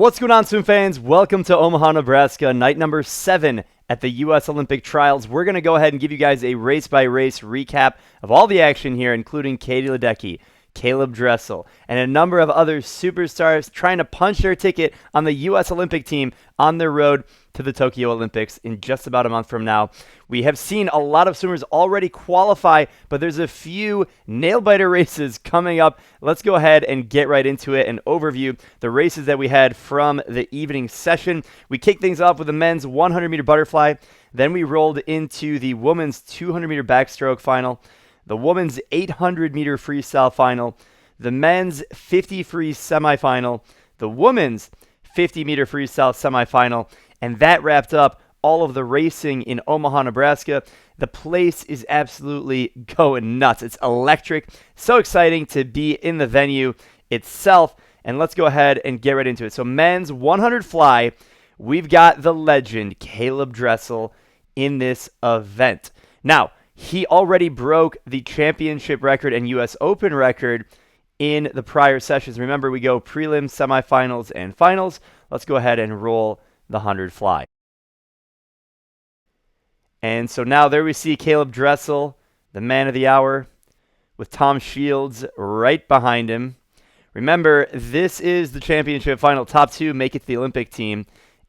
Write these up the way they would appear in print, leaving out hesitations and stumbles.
What's going on, swim fans? Welcome to Omaha, Nebraska, night number 7 at the U.S. Olympic Trials. We're going to go ahead and give you guys a race-by-race recap of all the action here, including Katie Ledecky, Caleb Dressel, and a number of other superstars trying to punch their ticket on the U.S. Olympic team on their road to the Tokyo Olympics in just about a month from now. We have seen a lot of swimmers already qualify, but there's a few nail-biter races coming up. Let's go ahead and get right into it and overview the races that we had from the evening session. We kicked things off with the men's 100-meter butterfly. Then we rolled into the women's 200-meter backstroke final, the women's 800-meter freestyle final, the men's 50 free semifinal, the women's 50-meter freestyle semifinal, and that wrapped up all of the racing in Omaha, Nebraska. The place is absolutely going nuts. It's electric. So exciting to be in the venue itself. And let's go ahead and get right into it. So men's 100 fly, we've got the legend Caleb Dressel in this event. Now, he already broke the championship record and U.S. Open record in the prior sessions. Remember, we go prelims, semifinals, and finals. Let's go ahead and roll the 100 fly. And so now there we see Caleb Dressel, the man of the hour, with Tom Shields right behind him. Remember, this is the championship final. Top two make it to the Olympic team.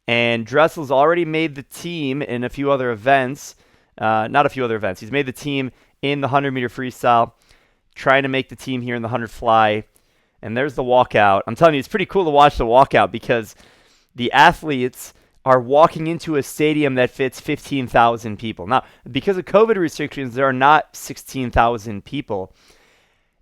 And Dressel's already made the team in a few other events. Not a few other events. He's made the team in the 100-meter freestyle, trying to make the team here in the 100 fly. And there's the walkout. I'm telling you, it's pretty cool to watch the walkout because the athletes are walking into a stadium that fits 15,000 people. Now, because of COVID restrictions, there are not 16,000 people.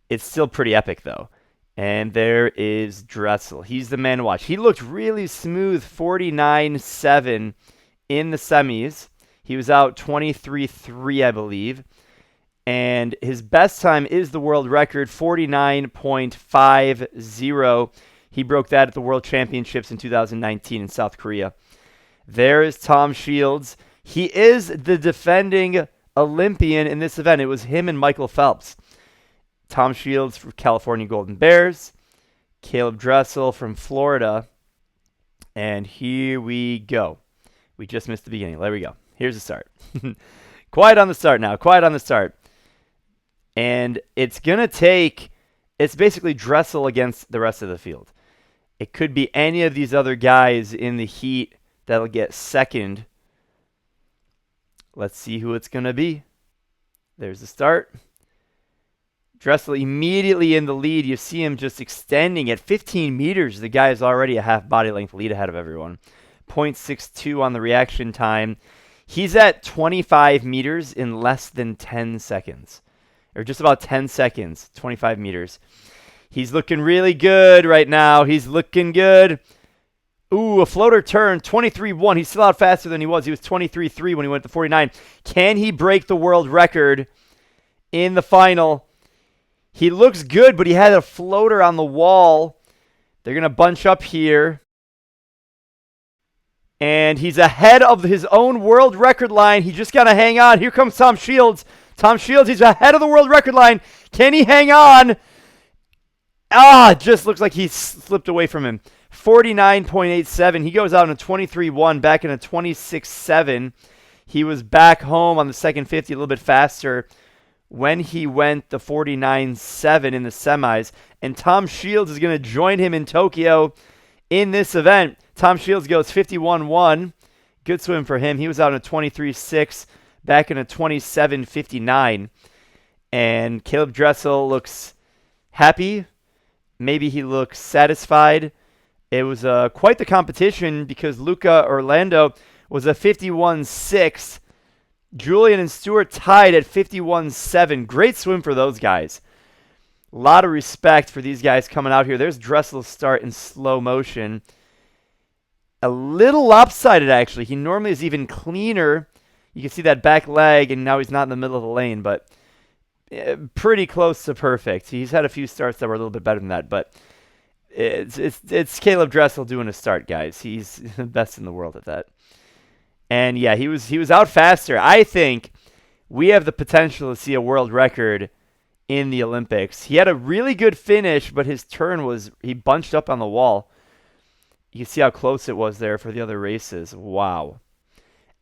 It's still pretty epic, though. And there is Dressel. He's the man to watch. He looked really smooth, 49.7 in the semis. He was out 23.3, I believe. And his best time is the world record, 49.50. He broke that at the World Championships in 2019 in South Korea. There is Tom Shields. He is the defending Olympian in this event. It was him and Michael Phelps. Tom Shields from California Golden Bears. Caleb Dressel from Florida. And here we go. We just missed the beginning. There we go. Here's the start. Quiet on the start now. Quiet on the start. And it's going to take... It's basically Dressel against the rest of the field. It could be any of these other guys in the heat that'll get second. Let's see who it's going to be. There's the start. Dressel immediately in the lead. You see him just extending at 15 meters. The guy is already a half body length lead ahead of everyone. 0.62 on the reaction time. He's at 25 meters in less than 10 seconds. Or just about 10 seconds, 25 meters. He's looking really good right now. He's looking good. Ooh, a floater turn, 23.1. He's still out faster than he was. He was 23.3 when he went to 49. Can he break the world record in the final? He looks good, but he had a floater on the wall. They're going to bunch up here. And he's ahead of his own world record line. He just got to hang on. Here comes Tom Shields. Tom Shields, he's ahead of the world record line. Can he hang on? It just looks like he slipped away from him. 49.87. He goes out in a 23.1, back in a 26.7. He was back home on the second 50 a little bit faster when he went the 49.7 in the semis. And Tom Shields is going to join him in Tokyo in this event. Tom Shields goes 51.1. Good swim for him. He was out in a 23.6. Back in a 27.59. And Caleb Dressel looks happy. Maybe he looks satisfied. It was quite the competition because Luca Orlando was a 51.6. Julian and Stewart tied at 51.7. Great swim for those guys. A lot of respect for these guys coming out here. There's Dressel's start in slow motion. A little lopsided, actually. He normally is even cleaner. You can see that back leg, and now he's not in the middle of the lane, but pretty close to perfect. He's had a few starts that were a little bit better than that, but it's Caleb Dressel doing a start, guys. He's the best in the world at that. And yeah, he was out faster. I think we have the potential to see a world record in the Olympics. He had a really good finish, but his turn was, he bunched up on the wall. You can see how close it was there for the other races. Wow.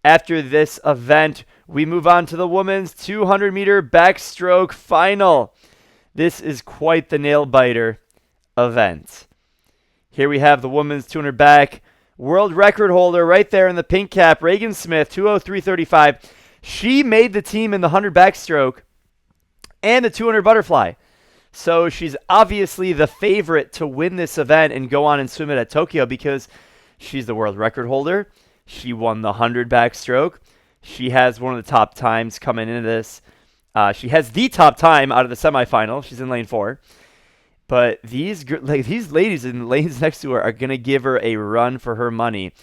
After this event, we move on to the women's 200-meter backstroke final. This is quite the nail-biter event. Here we have the women's 200 back world record holder right there in the pink cap, Reagan Smith, 2:03.35. She made the team in the 100 backstroke and the 200 butterfly. So she's obviously the favorite to win this event and go on and swim it at Tokyo because she's the world record holder. She won the 100 backstroke. She has one of the top times coming into this. She has the top time out of the semifinal. She's in lane 4. But these ladies in the lanes next to her are going to give her a run for her money.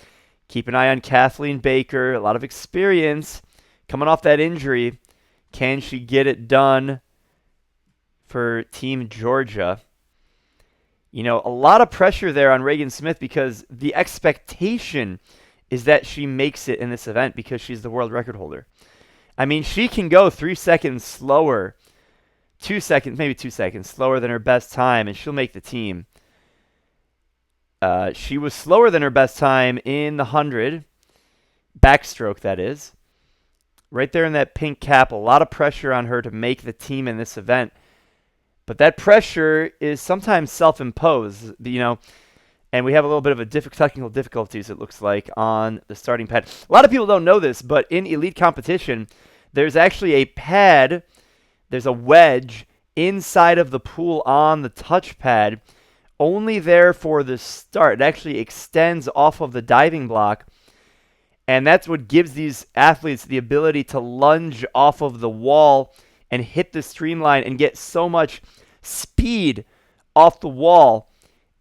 Keep an eye on Kathleen Baker. A lot of experience coming off that injury. Can she get it done for Team Georgia? You know, a lot of pressure there on Reagan Smith because the expectation is that she makes it in this event because she's the world record holder. I mean, she can go 3 seconds slower, 2 seconds, maybe 2 seconds slower than her best time, and she'll make the team. She was slower than her best time in the 100, backstroke that is. Right there in that pink cap, a lot of pressure on her to make the team in this event. But that pressure is sometimes self-imposed, you know, and we have a little bit of a technical difficulties, it looks like, on the starting pad. A lot of people don't know this, but in elite competition, there's actually a pad, there's a wedge inside of the pool on the touchpad, only there for the start. It actually extends off of the diving block, and that's what gives these athletes the ability to lunge off of the wall and hit the streamline and get so much speed off the wall.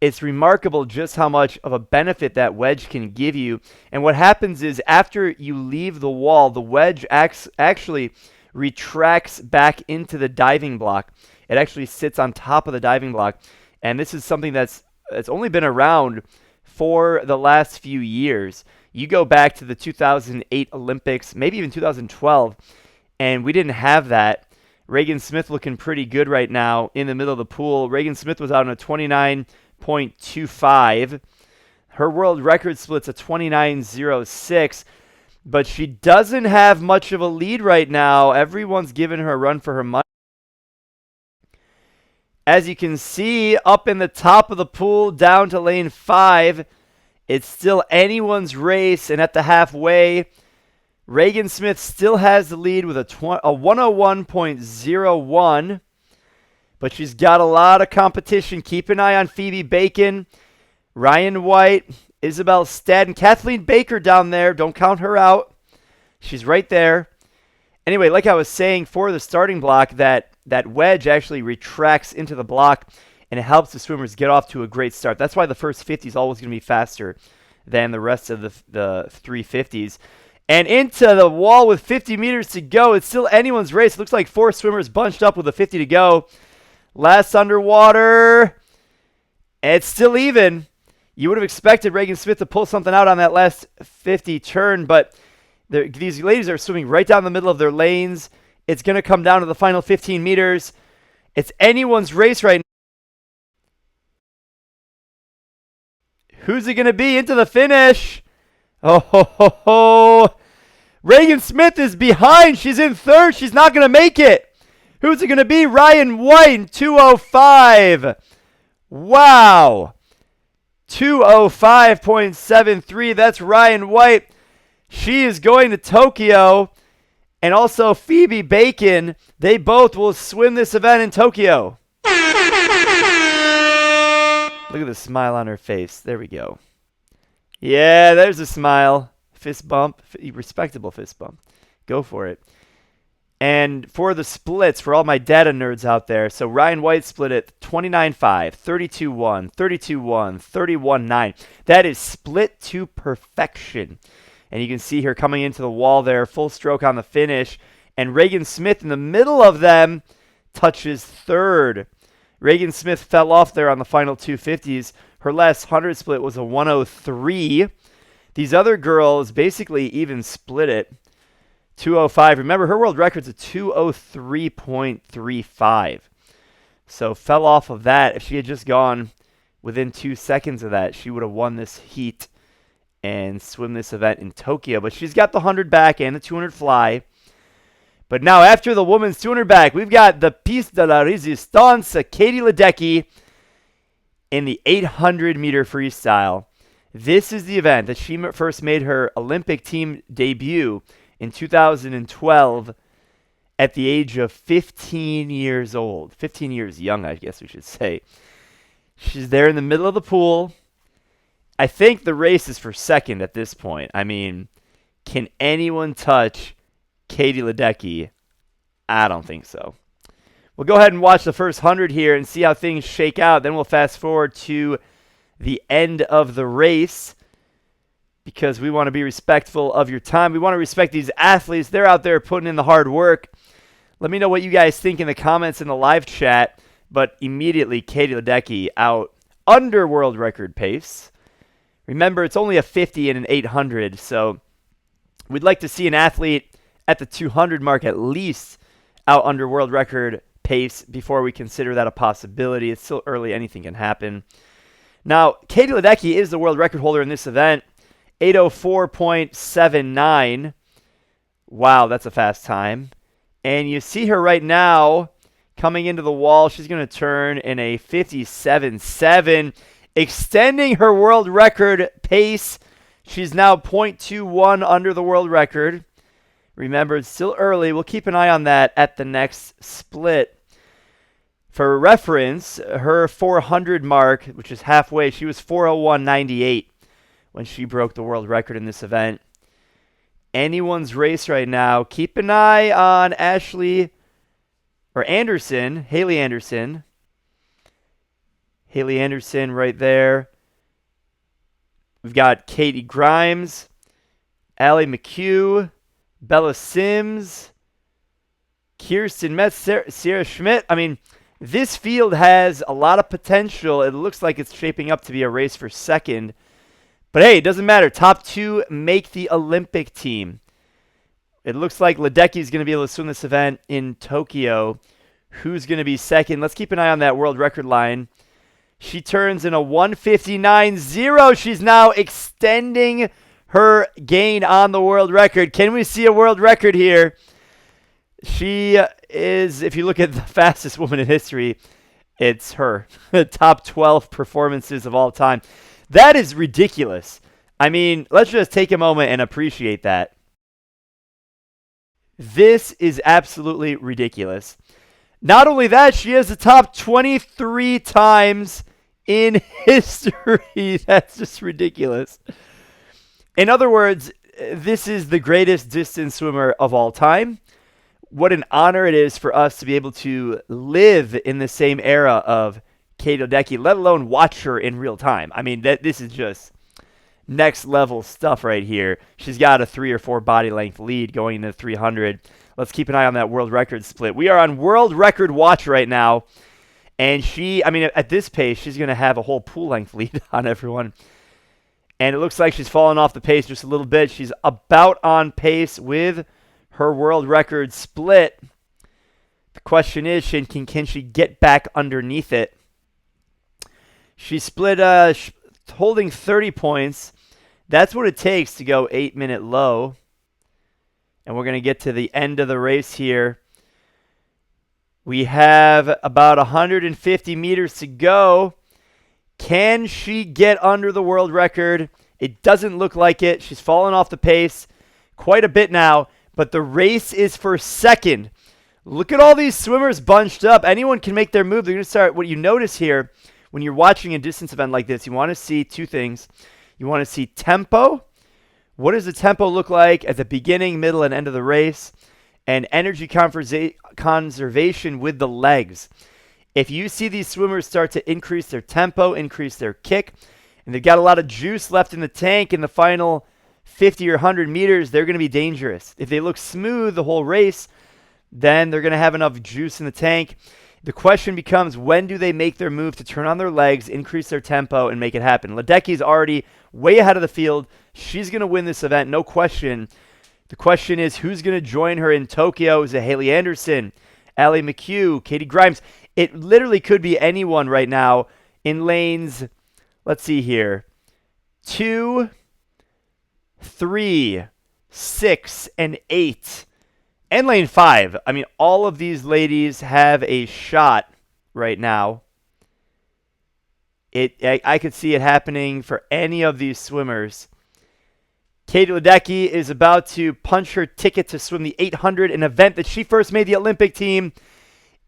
It's remarkable just how much of a benefit that wedge can give you. And what happens is after you leave the wall, the wedge actually retracts back into the diving block. It actually sits on top of the diving block. And this is something that's only been around for the last few years. You go back to the 2008 Olympics, maybe even 2012, and we didn't have that. Reagan Smith looking pretty good right now in the middle of the pool. Reagan Smith was out on a 29.25. Her world record split's a 29.06, but she doesn't have much of a lead right now. Everyone's giving her a run for her money. As you can see, up in the top of the pool, down to lane 5, it's still anyone's race, and at the halfway, Reagan Smith still has the lead with a 101.01, but she's got a lot of competition. Keep an eye on Phoebe Bacon, Ryan White, Isabel Stadden, Kathleen Baker down there. Don't count her out. She's right there. Anyway, like I was saying, for the starting block, that wedge actually retracts into the block, and it helps the swimmers get off to a great start. That's why the first 50 is always going to be faster than the rest of the 350s. And into the wall with 50 meters to go. It's still anyone's race. It looks like 4 swimmers bunched up with a 50 to go. Last underwater. It's still even. You would have expected Reagan Smith to pull something out on that last 50 turn, but these ladies are swimming right down the middle of their lanes. It's going to come down to the final 15 meters. It's anyone's race right now. Who's it going to be into the finish? Oh, ho, ho, ho. Reagan Smith is behind. She's in third. She's not going to make it. Who's it going to be? Ryan White, 2:05. Wow. 2:05.73. That's Ryan White. She is going to Tokyo. And also Phoebe Bacon. They both will swim this event in Tokyo. Look at the smile on her face. There we go. Yeah, there's a smile. Fist bump. Respectable fist bump. Go for it. And for the splits, for all my data nerds out there, so Ryan White split it 29.5, 32.1, 32.1, 31.9. That is split to perfection. And you can see her coming into the wall there, full stroke on the finish. And Reagan Smith in the middle of them touches third. Reagan Smith fell off there on the final 250s. Her last 100 split was a 103. These other girls basically even split it. 2:05. Remember, her world record's a 2:03.35. So fell off of that. If she had just gone within 2 seconds of that, she would have won this heat and swim this event in Tokyo. But she's got the 100 back and the 200 fly. But now after the women's 200 back, we've got the piece de la résistance, Katie Ledecky, in the 800-meter freestyle. This is the event that she first made her Olympic team debut in 2012 at the age of 15 years old. 15 years young, I guess we should say. She's there in the middle of the pool. I think the race is for second at this point. I mean, can anyone touch Katie Ledecky? I don't think so. We'll go ahead and watch the first 100 here and see how things shake out. Then we'll fast forward to the end of the race because we want to be respectful of your time. We want to respect these athletes. They're out there putting in the hard work. Let me know what you guys think in the comments in the live chat. But immediately, Katie Ledecky out under world record pace. Remember, it's only a 50 and an 800, so we'd like to see an athlete at the 200 mark at least out under world record pace before we consider that a possibility. It's still early. Anything can happen. Now, Katie Ledecky is the world record holder in this event, 8:04.79. Wow, that's a fast time. And you see her right now coming into the wall. She's going to turn in a 57.7, extending her world record pace. She's now 0.21 under the world record. Remember, it's still early. We'll keep an eye on that at the next split. For reference, her 400 mark, which is halfway, she was 4:01.98 when she broke the world record in this event. Anyone's race right now. Keep an eye on Haley Anderson. Haley Anderson right there. We've got Katie Grimes, Allie McHugh, Bella Sims, Kirsten Metz, Sierra Schmidt. I mean, this field has a lot of potential. It looks like it's shaping up to be a race for second. But hey, it doesn't matter. Top two make the Olympic team. It looks like Ledecky is going to be able to swim this event in Tokyo. Who's going to be second? Let's keep an eye on that world record line. She turns in a 1:59.0. She's now extending her gain on the world record. Can we see a world record here? She is, if you look at the fastest woman in history, it's her. The top 12 performances of all time. That is ridiculous. I mean, let's just take a moment and appreciate that. This is absolutely ridiculous. Not only that, she has the top 23 times in history. That's just ridiculous. In other words, this is the greatest distance swimmer of all time. What an honor it is for us to be able to live in the same era of Katie Ledecky, let alone watch her in real time. I mean, this is just next level stuff right here. She's got a 3 or 4 body length lead going into 300. Let's keep an eye on that world record split. We are on world record watch right now. And at this pace, she's going to have a whole pool length lead on everyone. And it looks like she's fallen off the pace just a little bit. She's about on pace with her world record split. The question is, can she get back underneath it? She split holding 30 points. That's what it takes to go 8-minute low. And we're going to get to the end of the race here. We have about 150 meters to go. Can she get under the world record? It doesn't look like it. She's fallen off the pace quite a bit now, but the race is for second. Look at all these swimmers bunched up. Anyone can make their move. They're going to start. What you notice here when you're watching a distance event like this, you want to see two things. You want to see tempo. What does the tempo look like at the beginning, middle, and end of the race? And energy conservation with the legs. If you see these swimmers start to increase their tempo, increase their kick, and they've got a lot of juice left in the tank in the final 50 or 100 meters, they're going to be dangerous. If they look smooth the whole race, then they're going to have enough juice in the tank. The question becomes, when do they make their move to turn on their legs, increase their tempo, and make it happen? Ledecky's already way ahead of the field. She's going to win this event, no question. The question is, who's going to join her in Tokyo? Is it Haley Anderson, Allie McHugh, Katie Grimes? It literally could be anyone right now in lanes, let's see here, 2, 3, 6, and 8. And lane 5. I mean, all of these ladies have a shot right now. I could see it happening for any of these swimmers. Katie Ledecky is about to punch her ticket to swim the 800, an event that she first made the Olympic team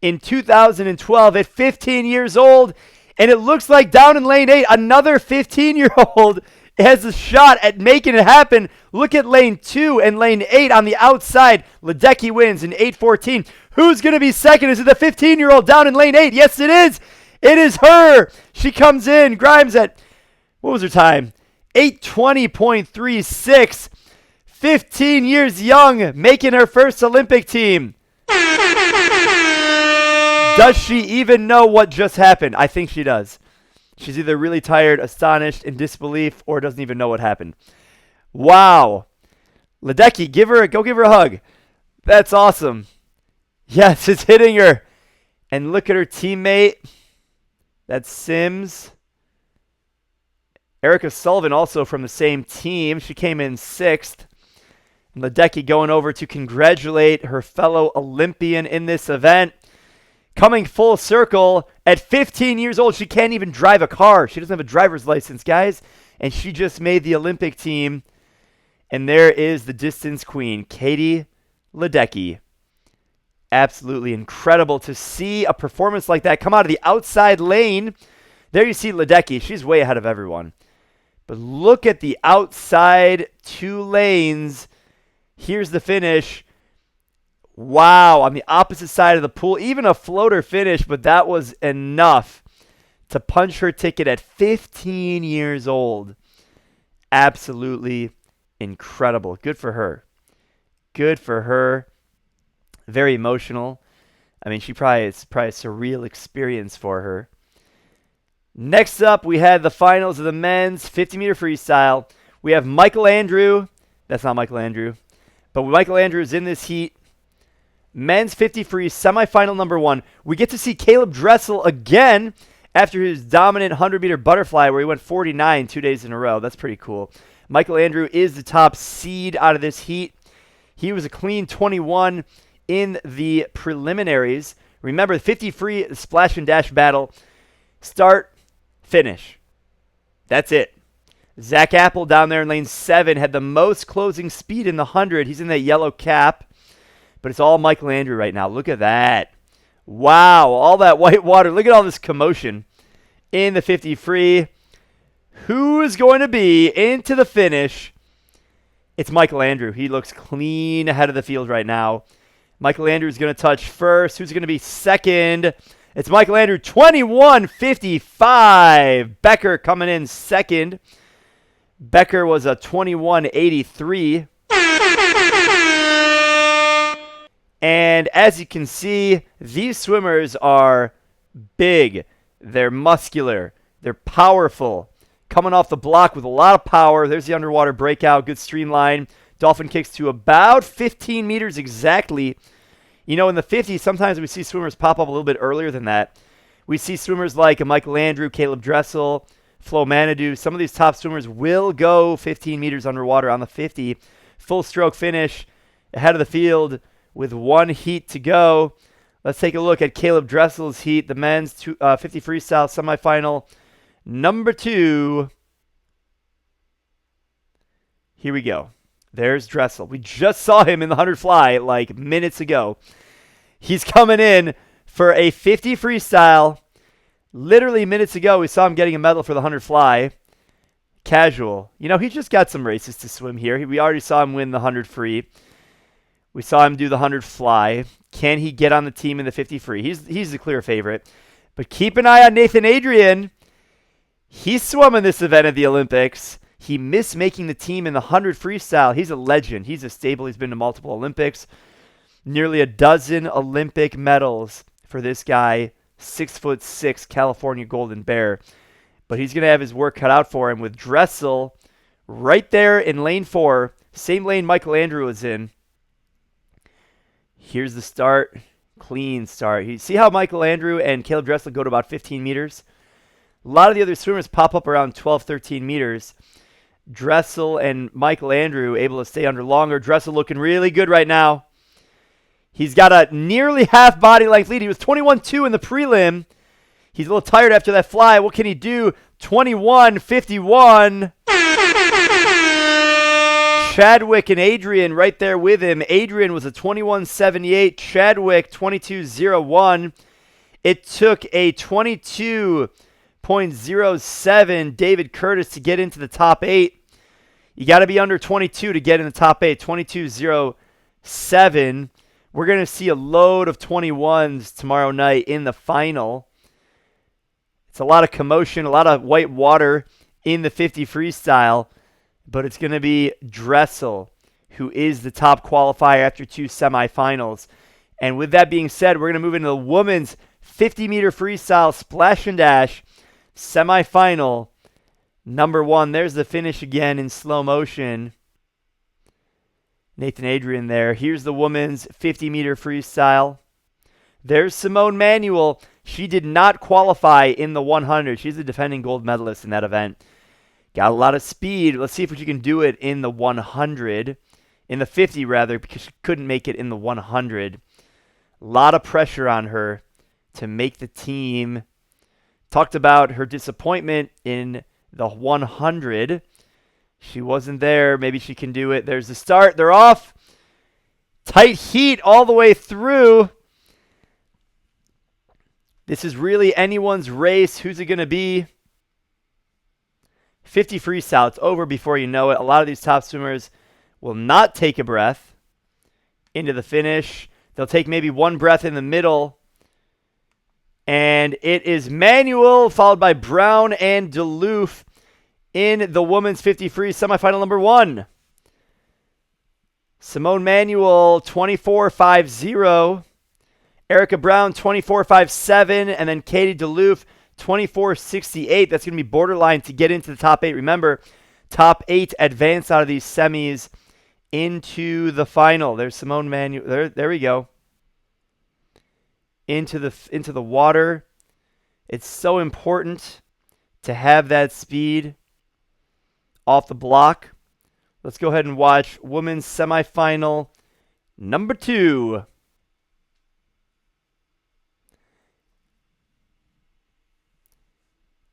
in 2012 at 15 years old. And it looks like down in lane 8, another 15-year-old has a shot at making it happen. Look at lane 2 and lane 8 on the outside. Ledecky wins in 8:14. Who's going to be second? Is it the 15-year-old down in lane 8? Yes, it is. It is her. She comes in. Grimes at, what was her time? 8:20.36. 15 years young, making her first Olympic team. Does she even know what just happened? I think she does. She's either really tired, astonished, in disbelief, or doesn't even know what happened. Wow. Ledecky, go give her a hug. That's awesome. Yes, it's hitting her. And look at her teammate. That's Sims. Erica Sullivan, also from the same team. She came in 6th. And Ledecky going over to congratulate her fellow Olympian in this event. Coming full circle, at 15 years old, she can't even drive a car. She doesn't have a driver's license, guys. And she just made the Olympic team. And there is the distance queen, Katie Ledecky. Absolutely incredible to see a performance like that come out of the outside lane. There you see Ledecky. She's way ahead of everyone. But look at the outside 2 lanes. Here's the finish. Wow, on the opposite side of the pool, even a floater finish, but that was enough to punch her ticket at 15 years old. Absolutely incredible. Good for her. Good for her. Very emotional. I mean, it's probably a surreal experience for her. Next up, we had the finals of the men's 50-meter freestyle. We have Michael Andrew. That's not Michael Andrew. But Michael Andrew is in this heat. Men's 50 free, semifinal number 1. We get to see Caleb Dressel again after his dominant 100-meter butterfly where he went 49 2 days in a row. That's pretty cool. Michael Andrew is the top seed out of this heat. He was a clean 21 in the preliminaries. Remember, the 50 free splash and dash battle. Start, finish. That's it. Zach Apple down there in lane 7 had the most closing speed in the 100. He's in that yellow cap. But it's all Michael Andrew right now. Look at that. Wow, all that white water. Look at all this commotion in the 50 free. Who is going to be into the finish? It's Michael Andrew. He looks clean ahead of the field right now. Michael Andrew is going to touch first. Who's going to be second? It's Michael Andrew, 21:55. Becker coming in second. Becker was a 21:83. And as you can see, these swimmers are big. They're muscular. They're powerful. Coming off the block with a lot of power. There's the underwater breakout. Good streamline. Dolphin kicks to about 15 meters exactly. You know, in the 50s, sometimes we see swimmers pop up a little bit earlier than that. We see swimmers like Michael Andrew, Caleb Dressel, Flo Manadou. Some of these top swimmers will go 15 meters underwater on the 50. Full stroke finish ahead of the field with 1 heat to go. Let's take a look at Caleb Dressel's heat, the men's 50 freestyle semifinal number 2. Here we go. There's Dressel. We just saw him in the 100 fly like minutes ago. He's coming in for a 50 freestyle. Literally minutes ago, we saw him getting a medal for the 100 fly. Casual. You know, he just got some races to swim here. We already saw him win the 100 free. We saw him do the 100 fly. Can he get on the team in the 50 free? He's the clear favorite. But keep an eye on Nathan Adrian. He's swimming this event at the Olympics. He missed making the team in the 100 freestyle. He's a legend. He's a staple. He's been to multiple Olympics. Nearly a dozen Olympic medals for this guy. 6'6" California Golden Bear. But he's going to have his work cut out for him with Dressel right there in lane 4. Same lane Michael Andrew was in. Here's the start. Clean start. You see how Michael Andrew and Caleb Dressel go to about 15 meters? A lot of the other swimmers pop up around 12, 13 meters. Dressel and Michael Andrew able to stay under longer. Dressel looking really good right now. He's got a nearly half body length lead. He was 21.2 in the prelim. He's a little tired after that fly. What can he do? 21.51. Chadwick and Adrian right there with him. Adrian was a 21.78. Chadwick 22.01. It took a 22.07 David Curtis to get into the top 8. You got to be under 22 to get in the top 8. 22.07. We're going to see a load of 21s tomorrow night in the final. It's a lot of commotion, a lot of white water in the 50 freestyle, but it's going to be Dressel, who is the top qualifier after 2 semifinals. And with that being said, we're going to move into the women's 50-meter freestyle splash and dash semifinal number 1. There's the finish again in slow motion. Nathan Adrian there. Here's the women's 50-meter freestyle. There's Simone Manuel. She did not qualify in the 100. She's the defending gold medalist in that event. Got a lot of speed. Let's see if she can do it in the 100. In the 50, rather, because she couldn't make it in the 100. A lot of pressure on her to make the team. Talked about her disappointment in the 100. She wasn't there. Maybe she can do it. There's the start. They're off. Tight heat all the way through. This is really anyone's race. Who's it going to be? 50 freestyle. It's over before you know it. A lot of these top swimmers will not take a breath into the finish. They'll take maybe one breath in the middle. And it is Manuel followed by Brown and Duluth in the women's 50 free semifinal number 1. Simone Manuel 24.50. Erica Brown, 24.57, and then Katie Duluth, 24.68. That's going to be borderline to get into the top 8. Remember, top 8 advance out of these semis into the final. There's Simone Manuel. There we go. Into the water. It's so important to have that speed off the block. Let's go ahead and watch women's semifinal number 2.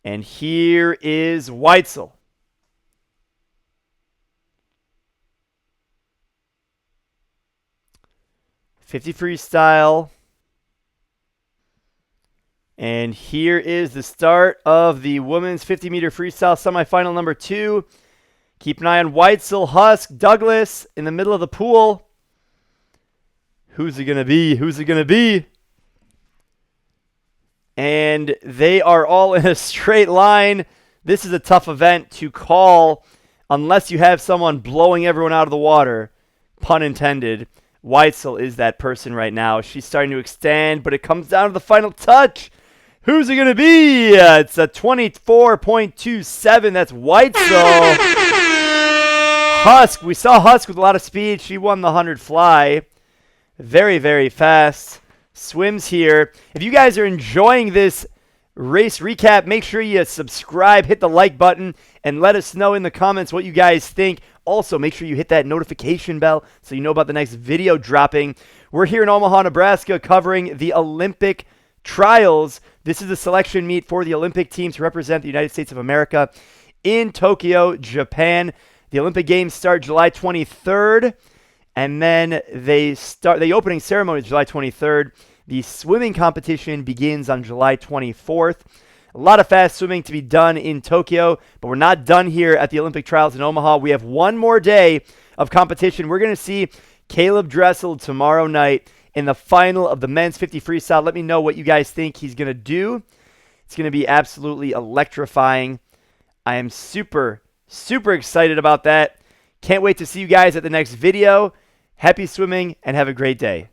And here is Weitzel. $50 freestyle. And here is the start of the women's 50-meter freestyle semifinal number 2. Keep an eye on Weitzel, Husk, Douglas in the middle of the pool. Who's it going to be? Who's it going to be? And they are all in a straight line. This is a tough event to call unless you have someone blowing everyone out of the water. Pun intended. Weitzel is that person right now. She's starting to extend, but it comes down to the final touch. Who's it going to be? It's a 24.27. That's Weitzel. Husk. We saw Husk with a lot of speed. She won the 100 fly. Very, very fast. Swims here. If you guys are enjoying this race recap, make sure you subscribe, hit the like button, and let us know in the comments what you guys think. Also, make sure you hit that notification bell so you know about the next video dropping. We're here in Omaha, Nebraska, covering the Olympic trials. This is the selection meet for the Olympic team to represent the United States of America in Tokyo, Japan. The Olympic Games start July 23rd. And then the opening ceremony is July 23rd. The swimming competition begins on July 24th. A lot of fast swimming to be done in Tokyo, but we're not done here at the Olympic trials in Omaha. We have one more day of competition. We're going to see Caleb Dressel tomorrow night in the final of the men's 50 freestyle. Let me know what you guys think he's going to do. It's going to be absolutely electrifying. I am super, super excited about that. Can't wait to see you guys at the next video. Happy swimming and have a great day.